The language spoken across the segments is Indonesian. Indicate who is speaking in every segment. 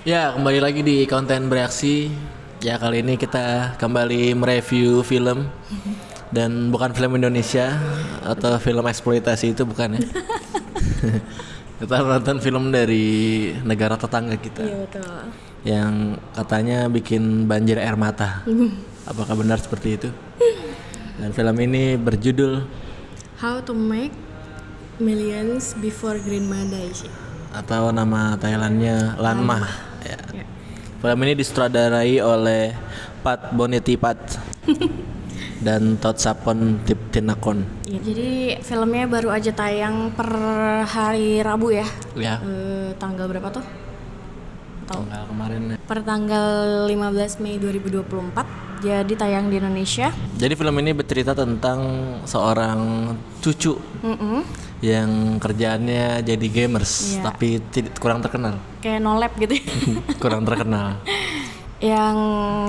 Speaker 1: Ya, kembali lagi di konten bereaksi. Ya, kali ini kita kembali mereview film dan bukan film Indonesia atau film eksploitasi, itu bukan ya. Kita nonton film dari negara tetangga kita.
Speaker 2: Iya betul.
Speaker 1: Yang katanya bikin banjir air mata. Apakah benar seperti itu? Dan film ini berjudul
Speaker 2: How to Make Millions Before Grandma Dies.
Speaker 1: atau nama Thailandnya Lanma. Ya.
Speaker 2: Ya.
Speaker 1: Film ini disutradarai oleh Pat Bonetipat dan Tot Sapon Tiptinakon.
Speaker 2: Ya, jadi filmnya baru aja tayang per hari Rabu ya.
Speaker 1: Ya.
Speaker 2: Tanggal berapa tuh? Tahu?
Speaker 1: Tanggal kemarin.
Speaker 2: Per tanggal 15 Mei 2024. Jadi tayang di Indonesia.
Speaker 1: Jadi film ini bercerita tentang seorang cucu yang kerjaannya jadi gamers,
Speaker 2: Iya.
Speaker 1: tapi kurang terkenal.
Speaker 2: Kayak no lab gitu.
Speaker 1: Kurang terkenal.
Speaker 2: Yang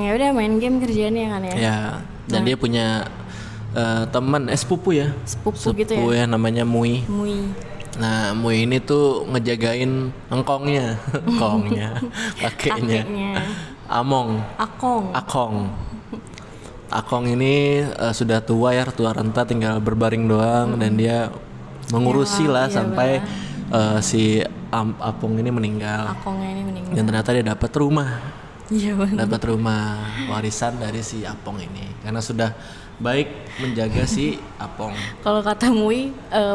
Speaker 2: ya udah main game kerjaannya kan ya.
Speaker 1: Ya. Dan dia punya teman sepupu ya.
Speaker 2: Sepupu gitu ya.
Speaker 1: Namanya Mui.
Speaker 2: Mui.
Speaker 1: Nah, Mui ini tuh ngejagain engkongnya, kakeknya. Among.
Speaker 2: Akong.
Speaker 1: Akong ini sudah tua ya, tua renta, tinggal berbaring doang dan dia mengurusi lah
Speaker 2: iya,
Speaker 1: sampai si Apong ini meninggal.
Speaker 2: Akongnya ini meninggal.
Speaker 1: Dan ternyata dia dapat rumah.
Speaker 2: Iya benar.
Speaker 1: Dapat rumah warisan dari si Apong ini karena sudah baik menjaga si Apong.
Speaker 2: Kalau kata Mui,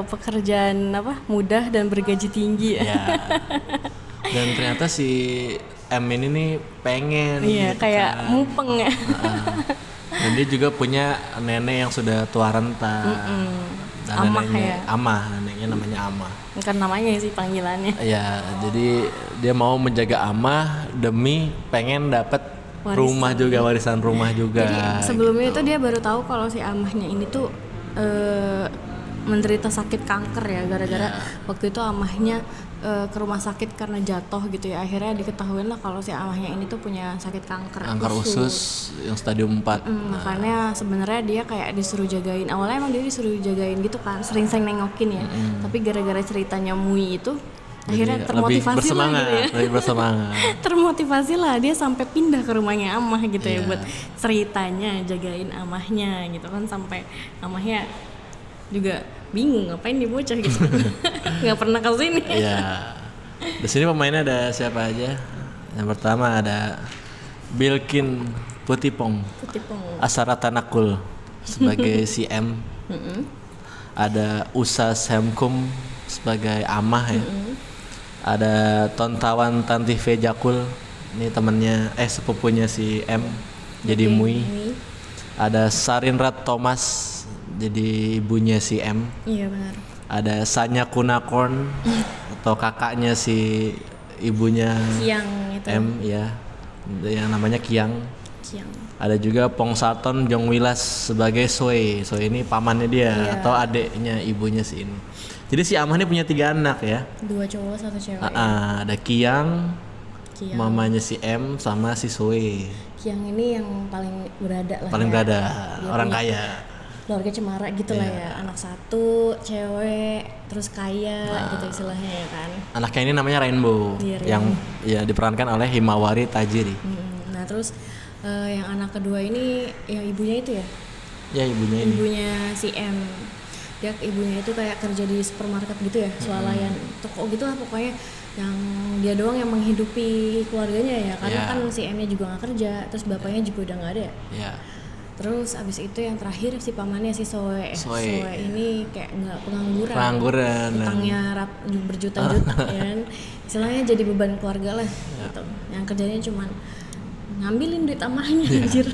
Speaker 2: pekerjaan apa mudah dan bergaji tinggi ya.
Speaker 1: Ya. Dan ternyata si M ini nih pengen.
Speaker 2: Iya,
Speaker 1: gitu
Speaker 2: kayak
Speaker 1: kan.
Speaker 2: mupeng ya.
Speaker 1: Dan dia juga punya nenek yang sudah tua renta. Dan
Speaker 2: Amah
Speaker 1: neneknya,
Speaker 2: ya.
Speaker 1: neneknya namanya Amah.
Speaker 2: Bukan namanya sih panggilannya.
Speaker 1: Ya, jadi dia mau menjaga Amah demi pengen dapat
Speaker 2: Warisan.
Speaker 1: rumah juga, warisan rumah juga.
Speaker 2: Jadi sebelumnya itu dia baru tahu kalau si amahnya ini tuh menderita sakit kanker ya, gara-gara waktu itu amahnya ke rumah sakit karena jatuh gitu ya. Akhirnya diketahui lah kalau si amahnya ini tuh punya sakit kanker
Speaker 1: usus yang stadium 4.
Speaker 2: Makanya sebenarnya dia kayak disuruh jagain. Awalnya emang dia disuruh jagain gitu kan, sering-sering nengokin ya. Tapi gara-gara ceritanya Mui itu akhirnya
Speaker 1: Jadi
Speaker 2: termotivasi lah gitu ya.
Speaker 1: lebih bersemangat.
Speaker 2: Termotivasi lah dia sampai pindah ke rumahnya amah gitu ya
Speaker 1: Iya.
Speaker 2: buat ceritanya jagain amahnya gitu kan, sampai amahnya juga bingung ngapain nih bocah gitu. Nggak pernah ke sini.
Speaker 1: Iya. Di sini pemainnya ada siapa aja? Yang pertama ada Bilkin Putipong,
Speaker 2: Ketipung.
Speaker 1: Asara Tanakul sebagai si M. Ada Usa Semkum sebagai Amah ya. Ada Tontawan Tantive Jakul, ini temannya sepupunya si M jadi Mui. Ada Sarinrat Thomas jadi ibunya si M.
Speaker 2: Iya benar.
Speaker 1: Ada Sanya Kunakorn atau kakaknya si ibunya
Speaker 2: Kiang itu.
Speaker 1: M ya, yang namanya Kiang.
Speaker 2: Kiang.
Speaker 1: Ada juga Pong Sarton Jong Wilas sebagai Soe. Soe ini pamannya dia atau adiknya ibunya si ini. Jadi si Amah ini punya 3 anak ya.
Speaker 2: 2 cowok 1 cewek.
Speaker 1: Ada Kiang,
Speaker 2: Kiang.
Speaker 1: mamanya si M sama si Soe.
Speaker 2: Kiang ini yang paling berada lah.
Speaker 1: Paling
Speaker 2: ya.
Speaker 1: berada,
Speaker 2: Dia
Speaker 1: orang
Speaker 2: punya
Speaker 1: kaya.
Speaker 2: Keluarga cemara gitu lah ya. Anak 1, cewek, terus kaya gitu istilahnya ya kan.
Speaker 1: Anaknya ini namanya Rainbow,
Speaker 2: Iya,
Speaker 1: yang ya diperankan oleh Himawari Tajiri.
Speaker 2: Nah terus yang anak kedua ini yang ibunya itu ya.
Speaker 1: Ya ibunya ini.
Speaker 2: Ibunya si M. Dia ibunya itu kayak kerja di supermarket gitu ya, swalayan toko gitu lah pokoknya, yang dia doang yang menghidupi keluarganya ya, karena kan si M-nya juga nggak kerja, terus bapaknya juga udah nggak ada ya.
Speaker 1: Ya.
Speaker 2: Terus abis itu yang terakhir si pamannya si Soe ini kayak nggak pengangguran, utangnya berjuta-juta ya kan, istilahnya jadi beban keluarga lah gitu. Yang kerjanya cuman ngambilin duit amahnya anjir.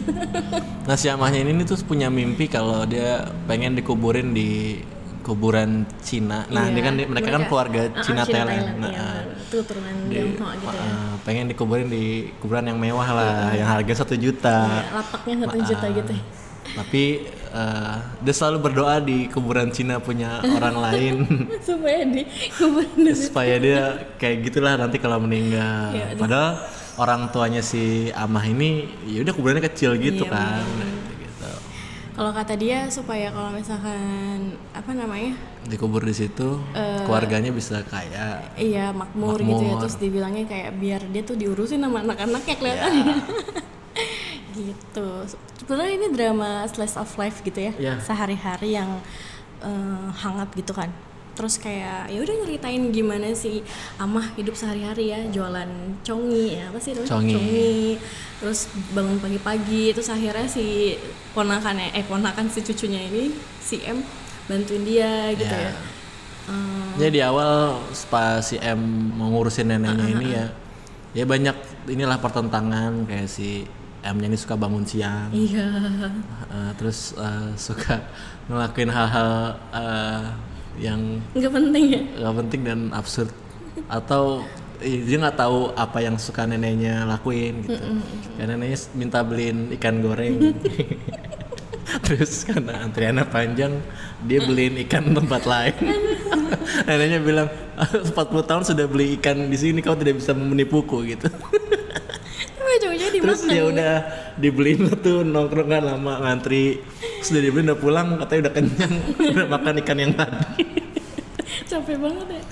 Speaker 1: Nah si Amahnya ini tuh punya mimpi kalau dia pengen dikuburin di kuburan Cina. Nah dia kan mereka kan keluarga Cina Thailand.
Speaker 2: Nah, itu turunan Tionghoa gitu ya.
Speaker 1: Pengen dikuburin di kuburan yang mewah lah, yang harga 1 juta.
Speaker 2: Lapaknya 1 juta gitu ya.
Speaker 1: Tapi dia selalu berdoa di kuburan Cina punya orang lain
Speaker 2: Supaya di kuburan
Speaker 1: supaya dia kayak gitulah nanti kalau meninggal.
Speaker 2: Ya,
Speaker 1: Padahal orang tuanya si Amah ini ya udah kuburannya kecil gitu kan. Gitu.
Speaker 2: Kalau kata dia supaya kalau misalkan apa namanya
Speaker 1: dikubur di situ, keluarganya bisa kaya.
Speaker 2: Iya, makmur gitu ya. Terus dibilangnya kayak biar dia tuh diurusin sama anak-anaknya kelihatannya. Gitu. Sebenarnya ini drama slice of life gitu ya. Sehari-hari yang hangat gitu kan. Terus kayak ya udah nyeritain gimana sih Amah hidup sehari-hari ya, jualan congi ya, apa sih namanya? Congi. Terus bangun pagi-pagi, terus akhirnya si ponakan si cucunya ini si M bantuin dia gitu ya.
Speaker 1: Jadi di awal pas si M mau ngurusin neneknya ini ya banyak inilah pertentangan, kayak si M-nya ini suka bangun siang. Terus suka ngelakuin hal-hal yang
Speaker 2: nggak
Speaker 1: penting dan absurd, atau dia nggak tahu apa yang suka neneknya lakuin gitu. Karena neneknya minta beliin ikan goreng. Terus karena antriannya panjang, dia beliin ikan tempat lain. Neneknya bilang 40 tahun sudah beli ikan di sini, kau tidak bisa menipuku gitu. Terus ya udah dibeliin tuh, nongkrong kan lama ngantri, sudah dibeliin, udah pulang katanya udah kenyang, udah makan ikan yang tadi.
Speaker 2: Capek banget ya.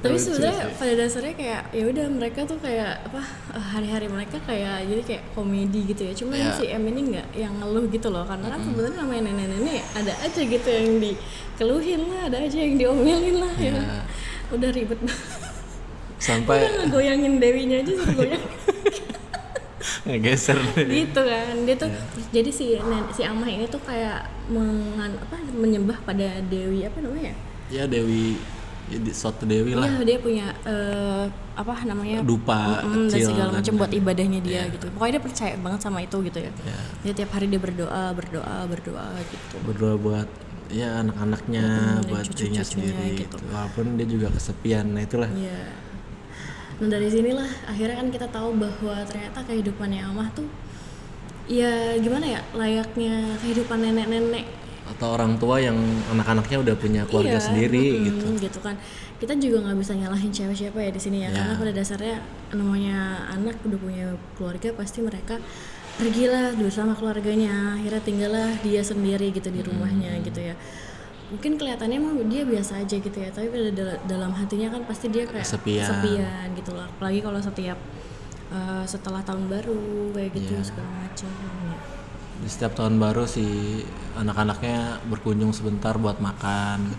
Speaker 2: Tapi sebenarnya pada dasarnya kayak ya udah mereka tuh kayak apa, hari-hari mereka kayak jadi kayak komedi gitu ya. Cuma si M ini nggak yang ngeluh gitu loh, karena kan sebenarnya namanya nenek-nenek ada aja gitu yang dikeluhin lah, ada aja yang diomelin lah ya. Udah ribet banget.
Speaker 1: Sampai
Speaker 2: udah ngegoyangin Dewinya aja suruh goyang.
Speaker 1: Ngegeser
Speaker 2: gitu kan. Dia tuh jadi si Amah ini tuh kayak menyembah pada Dewi apa namanya?
Speaker 1: Ya Dewi, suatu Dewi lah.
Speaker 2: Iya, dia punya apa namanya?
Speaker 1: Dupa
Speaker 2: dan segala macam buat ibadahnya dia gitu. Pokoknya dia percaya banget sama itu gitu ya. Dia tiap hari dia berdoa gitu.
Speaker 1: Berdoa buat ya anak-anaknya, buat dirinya sendiri gitu. Walaupun dia juga kesepian. Nah itulah.
Speaker 2: Iya. Nah dari sinilah akhirnya kan kita tahu bahwa ternyata kehidupannya Amah tuh ya gimana ya, layaknya kehidupan nenek-nenek
Speaker 1: atau orang tua yang anak-anaknya udah punya keluarga sendiri
Speaker 2: gitu kan. Kita juga nggak bisa nyalahin siapa-siapa ya di sini ya, karena pada dasarnya namanya anak udah punya keluarga pasti mereka pergilah bersama keluarganya, akhirnya tinggallah dia sendiri gitu di rumahnya gitu ya. Mungkin kelihatannya mah dia biasa aja gitu ya, tapi pada dalam hatinya kan pasti dia kayak kesepian gitu lah. Apalagi kalau setelah tahun baru kayak gitu segala macam ya.
Speaker 1: Di setiap tahun baru si anak-anaknya berkunjung sebentar buat makan.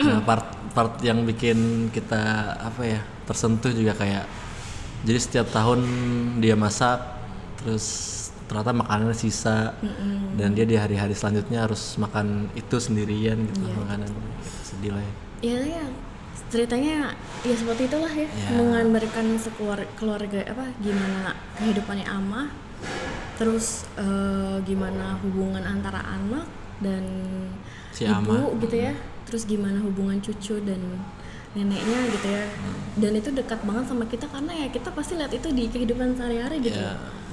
Speaker 1: Nah, part yang bikin kita tersentuh juga kayak, jadi setiap tahun dia masak terus ternyata makanannya sisa, dan dia di hari-hari selanjutnya harus makan itu sendirian gitu, makanan sedih lah ya.
Speaker 2: Iya, ceritanya ya seperti itulah ya, menggambarkan keluarga gimana kehidupannya Amah, terus gimana hubungan antara anak dan
Speaker 1: si
Speaker 2: ibu
Speaker 1: Amah
Speaker 2: gitu ya, terus gimana hubungan cucu dan neneknya gitu ya. Dan itu dekat banget sama kita karena ya kita pasti lihat itu di kehidupan sehari-hari gitu.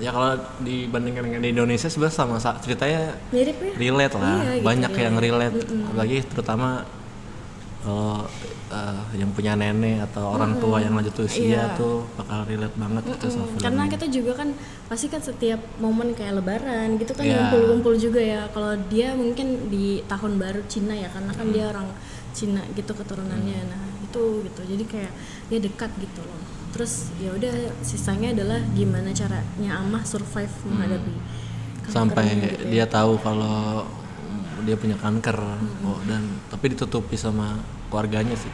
Speaker 1: Ya kalau dibandingkan dengan di Indonesia sebenarnya sama ceritanya
Speaker 2: mirip ya,
Speaker 1: relate lah, banyak
Speaker 2: gitu,
Speaker 1: yang relate, apalagi terutama yang punya nenek atau orang tua yang lanjut usia tuh bakal relate banget gitu sama film
Speaker 2: karena
Speaker 1: ini.
Speaker 2: kita juga kan pasti kan setiap momen kayak lebaran gitu kan ngumpul-ngumpul juga ya. Kalau dia mungkin di tahun baru Cina ya, karena kan dia orang Cina gitu keturunannya. Nah itu gitu, jadi kayak dia dekat gitu loh. Terus ya udah sisanya adalah gimana caranya Amah survive menghadapi
Speaker 1: sampai
Speaker 2: gitu
Speaker 1: dia tahu kalau dia punya kanker, dan tapi ditutupi sama keluarganya sih.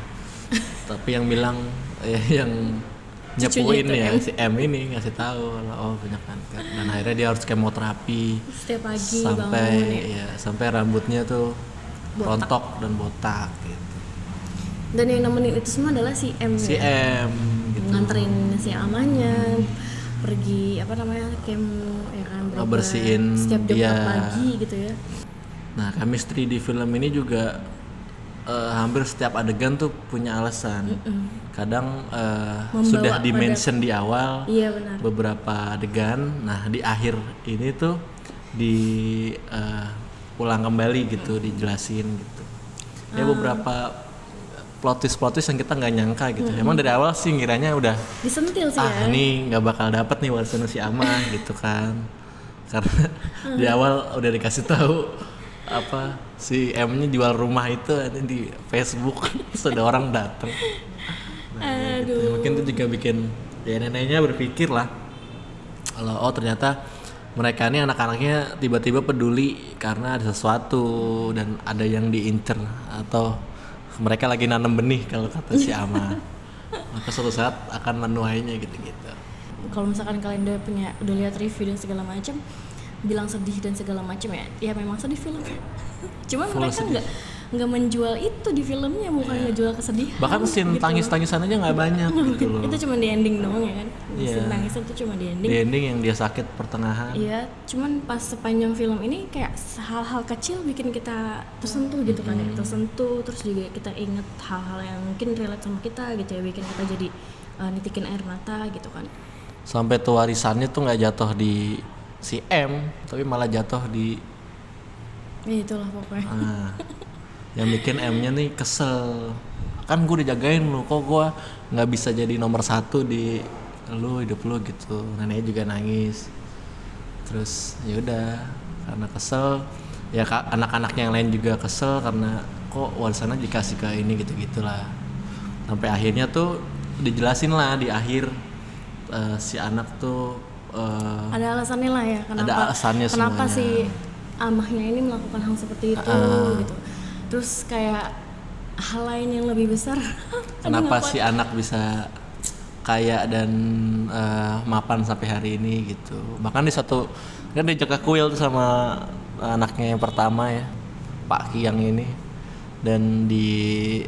Speaker 1: Tapi yang bilang yang nyepuin ya si M ini ngasih tahu kalau punya kanker, dan akhirnya dia harus kemoterapi
Speaker 2: setiap pagi
Speaker 1: sampai rambutnya tuh rontok dan botak gitu.
Speaker 2: Dan yang nemenin itu semua adalah si M
Speaker 1: gitu.
Speaker 2: nganterin si Amahnya pergi kemo ya kan,
Speaker 1: bersihin
Speaker 2: setiap jam pagi gitu ya.
Speaker 1: Nah, chemistry di film ini juga hampir setiap adegan tuh punya alasan. Kadang sudah di-mention di awal, beberapa adegan. Nah, di akhir ini tuh ulang kembali gitu, dijelasin gitu. Ya beberapa plot twist yang kita nggak nyangka gitu. Emang dari awal sih ngiranya udah
Speaker 2: disentil sih ya.
Speaker 1: Ini nggak bakal dapet nih warisan si Amah gitu kan. karena di awal udah dikasih tahu apa si M-nya jual rumah itu ada di Facebook, terus ada orang datang. Nah, gitu. Mungkin itu juga bikin ya neneknya berpikir lah kalau ternyata mereka ini anak-anaknya tiba-tiba peduli karena ada sesuatu dan ada yang diincer atau mereka lagi nanam benih kalau kata si Ama. Maka suatu saat akan menuainya gitu-gitu.
Speaker 2: Kalau misalkan kalian udah lihat review dan segala macam, bilang sedih dan segala macam ya memang sedih film. Cuma full mereka nggak menjual itu di filmnya, bukan ngejual kesedihan.
Speaker 1: Bahkan scene gitu. Tangis-tangisan aja nggak banyak gitu loh.
Speaker 2: Itu cuma di ending doang ya kan. Scene tangisan itu cuma di ending.
Speaker 1: Di ending yang dia sakit pertengahan.
Speaker 2: Iya, cuman pas sepanjang film ini kayak hal-hal kecil bikin kita tersentuh gitu kan ya. Tersentuh, terus juga kita inget hal-hal yang mungkin relate sama kita gitu ya, bikin kita jadi nitikin air mata gitu kan.
Speaker 1: Sampai tuh warisannya tuh nggak jatuh di si M, tapi malah jatuh di
Speaker 2: ya itulah pokoknya.
Speaker 1: Yang bikin M-nya nih kesel, kan gue dijagain lu, kok gue nggak bisa jadi nomor 1 di lu hidup lu gitu. Neneknya juga nangis. Terus ya udah karena kesel, ya anak-anaknya yang lain juga kesel karena kok warisannya dikasih ke ini gitu-gitulah. Sampai akhirnya tuh dijelasin lah di akhir si anak tuh
Speaker 2: ada alasannya lah ya,
Speaker 1: kenapa semuanya.
Speaker 2: Si amahnya ini melakukan hal seperti itu gitu. Terus kayak hal lain yang lebih besar.
Speaker 1: Kenapa si anak bisa kaya dan mapan sampai hari ini gitu. Bahkan di satu kan diajak ke kuil tuh sama anaknya yang pertama ya, Pak Kiang ini. Dan di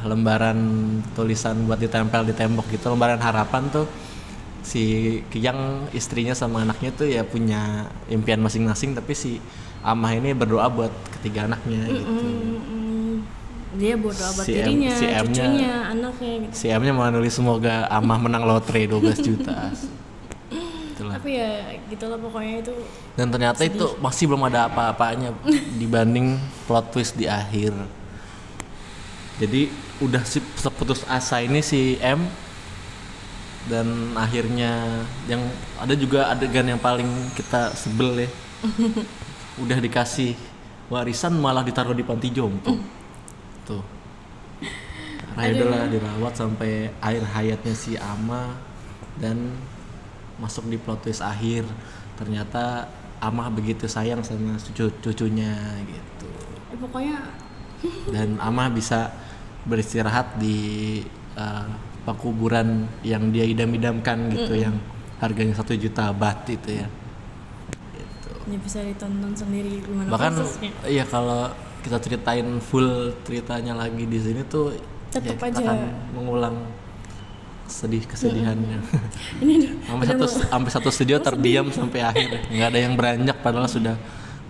Speaker 1: lembaran tulisan buat ditempel di tembok gitu, lembaran harapan tuh si Kiang istrinya sama anaknya tuh ya punya impian masing-masing, tapi si Amah ini berdoa buat ketiga anaknya gitu.
Speaker 2: Dia berdoa buat dirinya, cucunya, anaknya gitu.
Speaker 1: Si M-nya mau nulis semoga Amah menang lotre 12 juta. Itulah.
Speaker 2: Tapi ya gitulah pokoknya itu.
Speaker 1: Dan ternyata sedih. Itu masih belum ada apa-apanya dibanding plot twist di akhir. Jadi udah seputus asa ini si M, dan akhirnya yang ada juga adegan yang paling kita sebel ya. Udah dikasih warisan malah ditaruh di panti jompo. Tuh. Karena dirawat sampai akhir hayatnya si Ama, dan masuk di plot twist akhir ternyata Amah begitu sayang sama cucunya gitu.
Speaker 2: Pokoknya
Speaker 1: dan Amah bisa beristirahat di pekuburan yang dia idam-idamkan gitu, yang harganya 1 juta baht itu ya. Gitu.
Speaker 2: Ya bisa ditonton sendiri gimana
Speaker 1: bahkan
Speaker 2: prosesnya.
Speaker 1: Iya, kalau kita ceritain full ceritanya lagi di sini tuh
Speaker 2: tetap
Speaker 1: ya, kita
Speaker 2: aja
Speaker 1: akan mengulang kesedihannya.
Speaker 2: Ini
Speaker 1: sampai satu studio terdiam sampai akhir, nggak ada yang beranjak padahal sudah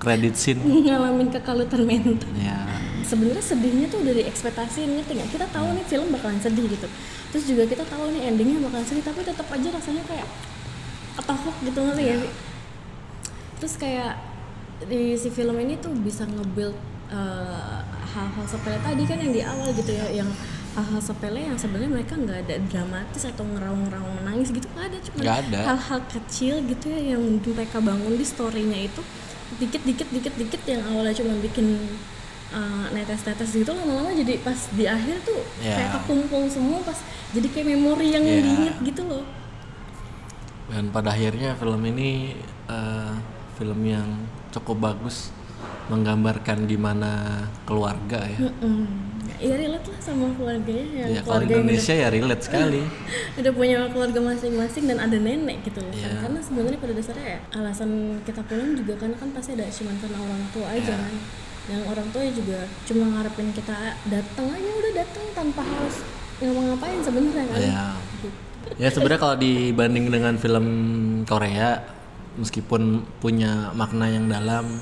Speaker 1: credit scene.
Speaker 2: Ngalamin kekalutan mental.
Speaker 1: Ya.
Speaker 2: Sebenarnya sedihnya tuh udah diekspektasiin, ngerti nggak? Kita tahu nih film bakalan sedih gitu. Terus juga kita tahu nih endingnya bakalan sedih, tapi tetap aja rasanya kayak ketahup gitu, ngerti ya? Terus kayak di si film ini tuh bisa nge-build hal-hal sepele tadi kan yang di awal gitu ya, yang hal-hal sepele yang sebenarnya mereka nggak ada dramatis atau ngeraung-ngeraung menangis gitu, nggak ada, cuma hal-hal kecil gitu ya yang mereka bangun di story-nya itu dikit yang awalnya cuma bikin netes-netes gitu, lama-lama jadi pas di akhir tuh kayak kekumpul semua, pas jadi kayak memori yang diinget gitu loh.
Speaker 1: Dan pada akhirnya film ini film yang cukup bagus, menggambarkan gimana keluarga ya.
Speaker 2: Iya, relate lah sama keluarganya yang
Speaker 1: ya, keluarga Indonesia ya relate sekali.
Speaker 2: Udah punya keluarga masing-masing dan ada nenek gitu loh. Karena sebenarnya pada dasarnya ya alasan kita pulang juga kan pasti ada cuma karena orang tua aja kan. Yang orang tua juga cuma ngarepin kita datang aja, udah datang tanpa harus ngapa-ngapain sebenarnya kan.
Speaker 1: Gitu. Ya sebenarnya kalau dibanding dengan film Korea, meskipun punya makna yang dalam,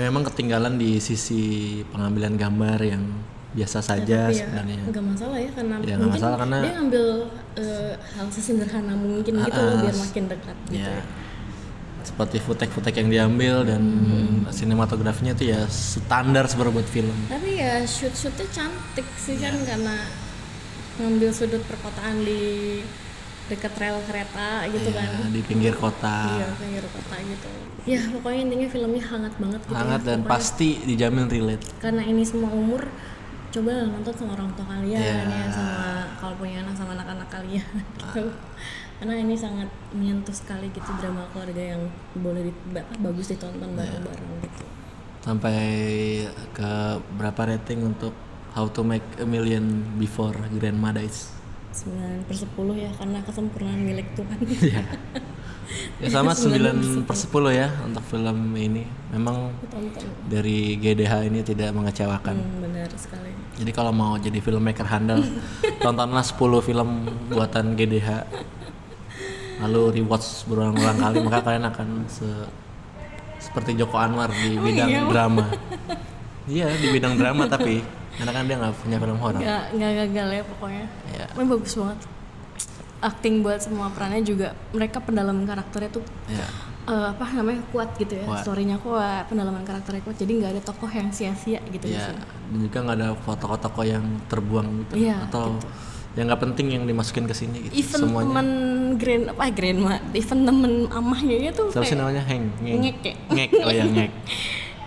Speaker 1: ya memang ketinggalan di sisi pengambilan gambar yang biasa saja sebenarnya.
Speaker 2: Nggak masalah ya, karena
Speaker 1: mungkin masalah, karena
Speaker 2: dia ngambil hal sesederhana mungkin gitu loh, biar makin dekat gitu.
Speaker 1: Seperti footage yang diambil dan sinematografinya tuh ya standar sebenarnya buat film.
Speaker 2: Tapi ya shootnya cantik sih kan, karena ngambil sudut perkotaan di dekat rel kereta gitu kan.
Speaker 1: Di pinggir kota.
Speaker 2: Iya, pinggir kota gitu. Ya pokoknya intinya filmnya hangat banget gitu.
Speaker 1: Hangat dan pokoknya pasti dijamin relate.
Speaker 2: Karena ini semua umur, coba nonton sama orang tua kalian ya, sama kalau punya anak sama anak-anak kalian gitu. Karena ini sangat menyentuh sekali gitu, drama keluarga yang boleh bagus ditonton bareng-bareng gitu.
Speaker 1: Sampai ke berapa rating untuk How to Make a Million Before Grandma Dies?
Speaker 2: 9/10 ya, karena kesempurnaan milik Tuhan.
Speaker 1: Ya sama 9/10 ya untuk film ini. Memang dari GDH ini tidak mengecewakan.
Speaker 2: Benar sekali.
Speaker 1: Jadi kalau mau jadi filmmaker handal, tontonlah 10 film buatan GDH. Lalu rewatch berulang-ulang kali, maka kalian akan seperti Joko Anwar di bidang drama. Iya, di bidang drama tapi karena kan dia nggak punya film horor.
Speaker 2: Nggak gagal ya pokoknya. Ini bagus banget. Acting buat semua perannya juga, mereka pendalaman karakternya tuh kuat gitu ya. Storynya kuat, pendalaman karakternya kuat. Jadi nggak ada tokoh yang sia-sia gitu.
Speaker 1: Dan juga nggak ada tokoh-tokoh yang terbuang gitu atau
Speaker 2: gitu.
Speaker 1: yang nggak penting yang dimasukin ke sini gitu.
Speaker 2: Even temen grandma, even temen amahnya itu
Speaker 1: siapa sih namanya?
Speaker 2: Ngek.
Speaker 1: Oh ya, Ngek.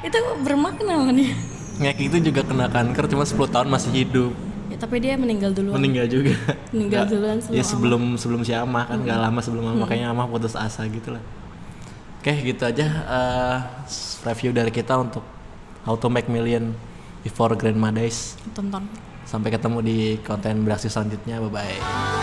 Speaker 2: Itu bermakna kan ya.
Speaker 1: Ngek itu juga kena kanker, cuma 10 tahun masih hidup.
Speaker 2: Ya, tapi dia meninggal duluan.
Speaker 1: Juga.
Speaker 2: Meninggal duluan
Speaker 1: sebelum si Amah kan, nggak lama sebelum Amah, kayaknya Amah putus asa gitu lah. Oke, gitu aja review dari kita untuk How to Make Million Before Grandma Dies.
Speaker 2: Tonton.
Speaker 1: Sampai ketemu di konten beraksi selanjutnya. Bye bye.